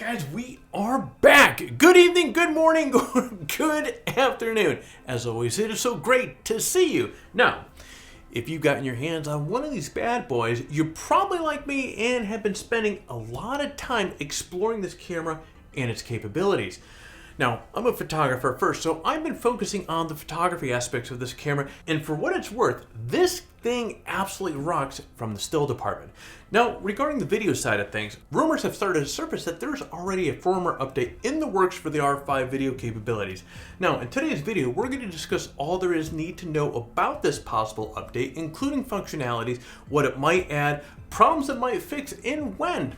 right, guys, we are back. Good evening, good morning, good afternoon. As always, it is so great to see you. Now, if you've gotten your hands on one of these bad boys, you're probably like me and have been spending a lot of time exploring this camera and its capabilities. Now, I'm a photographer first, so I've been focusing on the photography aspects of this camera, and for what it's worth, this thing absolutely rocks from the still department. Now, regarding the video side of things, rumors have started to surface that there's already a firmware update in the works for the R5 video capabilities. Now, in today's video, we're going to discuss all there is need to know about this possible update, including functionalities, what it might add, problems it might fix, and when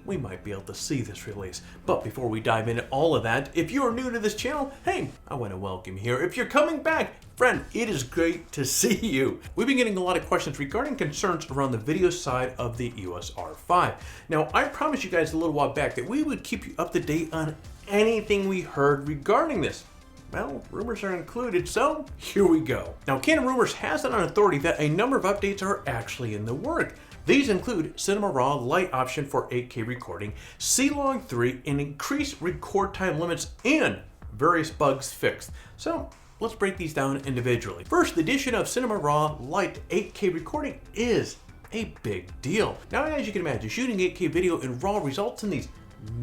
we might be able to see this release. But before we dive into all of that, if you're new to this channel, hey, I want to welcome you here. If you're coming back, friend, it is great to see you. We've been getting a lot of questions regarding concerns around the video side of the EOS R5. Now, I promised you guys a little while back that we would keep you up to date on anything we heard regarding this. Well, rumors are included, so here we go. Now, Canon Rumors has it on authority that a number of updates are actually in the work. These include Cinema Raw Lite option for 8K recording, C-Log 3, and increased record time limits, and various bugs fixed. So let's break these down individually. First, the addition of Cinema Raw Lite 8K recording is a big deal. Now, as you can imagine, shooting 8K video in RAW results in these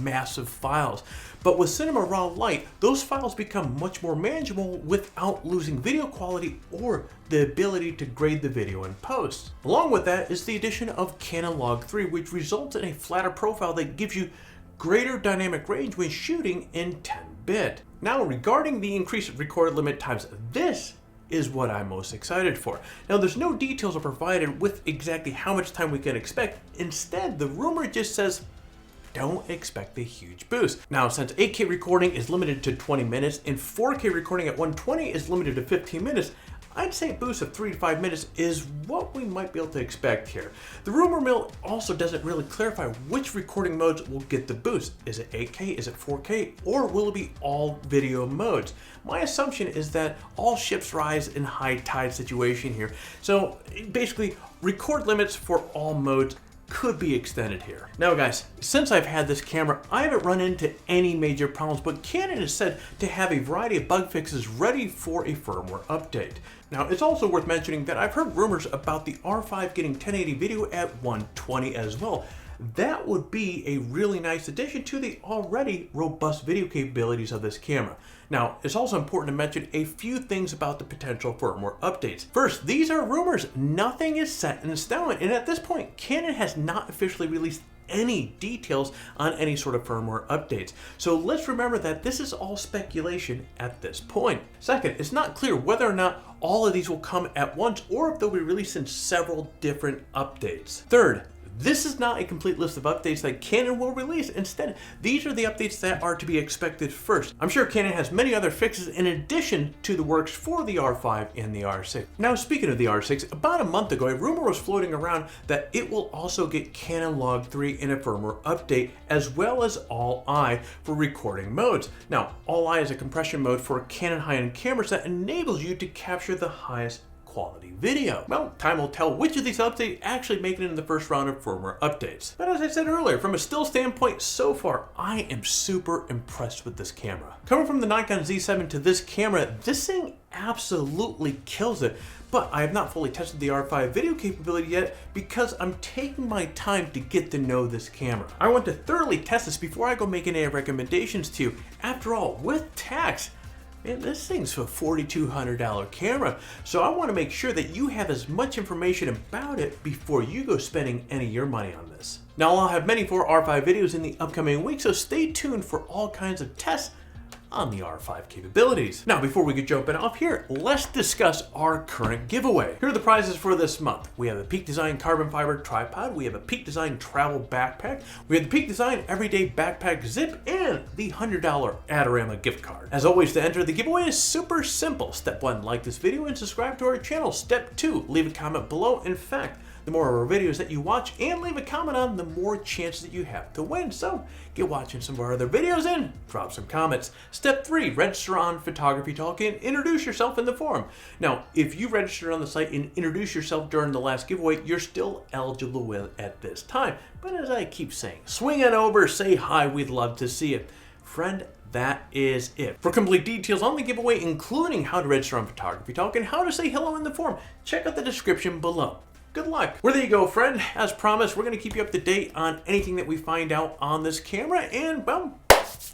massive files. But with Cinema Raw Lite, those files become much more manageable without losing video quality or the ability to grade the video in post. Along with that is the addition of Canon Log 3, which results in a flatter profile that gives you greater dynamic range when shooting in 10-bit. Now, regarding the increased record limit times, this is what I'm most excited for. Now, there's no details are provided with exactly how much time we can expect. Instead, the rumor just says, don't expect a huge boost. Now, since 8K recording is limited to 20 minutes and 4K recording at 120 is limited to 15 minutes, I'd say a boost of 3 to 5 minutes is what we might be able to expect here. The rumor mill also doesn't really clarify which recording modes will get the boost. Is it 8K, is it 4K, or will it be all video modes? My assumption is that all ships rise in high tide situation here. So basically, record limits for all modes could be extended here. Now guys, since I've had this camera, I haven't run into any major problems, but Canon is said to have a variety of bug fixes ready for a firmware update. Now, it's also worth mentioning that I've heard rumors about the R5 getting 1080 video at 120 as well. That would be a really nice addition to the already robust video capabilities of this camera. Now, it's also important to mention a few things about the potential firmware updates. First, these are rumors. Nothing is set in stone, and at this point, Canon has not officially released any details on any sort of firmware updates. So let's remember that this is all speculation at this point. Second, it's not clear whether or not all of these will come at once or if they'll be released in several different updates. Third, this is not a complete list of updates that Canon will release. Instead, these are the updates that are to be expected first. I'm sure Canon has many other fixes in addition to the works for the R5 and the R6. Now, speaking of the R6, about a month ago, a rumor was floating around that it will also get Canon Log 3 in a firmware update, as well as All-I for recording modes. Now, All-I is a compression mode for Canon high-end cameras that enables you to capture the highest quality video. Well, time will tell which of these updates actually make it in the first round of firmware updates. But as I said earlier, from a still standpoint, so far, I am super impressed with this camera. Coming from the Nikon Z7 to this camera, this thing absolutely kills it. But I have not fully tested the R5 video capability yet because I'm taking my time to get to know this camera. I want to thoroughly test this before I go make any recommendations to you. After all, with tax, man, this thing's a $4,200 camera, so I want to make sure that you have as much information about it before you go spending any of your money on this. Now, I'll have many more R5 videos in the upcoming weeks, so stay tuned for all kinds of tests on the R5 capabilities. Now, before we get jumping off here, let's discuss our current giveaway. Here are the prizes for this month. We have a Peak Design carbon fiber tripod, we have a Peak Design travel backpack, we have the Peak Design everyday backpack zip, and the $100 Adorama gift card. As always, to enter the giveaway is super simple. Step 1, like this video and subscribe to our channel. Step 2, leave a comment below. In fact, the more of our videos that you watch and leave a comment on, the more chance that you have to win. So get watching some of our other videos and drop some comments. Step 3, register on PhotographyTalk and introduce yourself in the forum. Now, if you register on the site and introduce yourself during the last giveaway, you're still eligible to win at this time. But as I keep saying, swing on over, say hi, we'd love to see you. Friend, that is it. For complete details on the giveaway, including how to register on PhotographyTalk and how to say hello in the forum, check out the description below. Good luck. Well, there you go, friend. As promised, we're going to keep you up to date on anything that we find out on this camera, and well,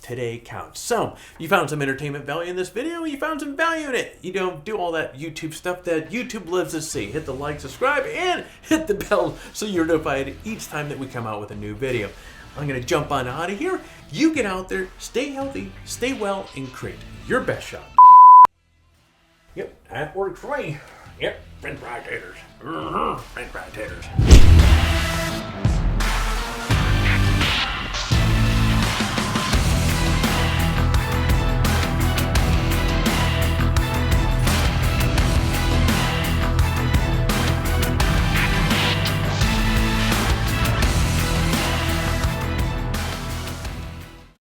today counts. So, you found some entertainment value in this video, you found some value in it. You don't do all that YouTube stuff that YouTube lives to see. Hit the like, subscribe, and hit the bell so you're notified each time that we come out with a new video. I'm going to jump on out of here. You get out there, stay healthy, stay well, and create your best shot. Yep, that works for me. Yep, French fry taters. French fry taters.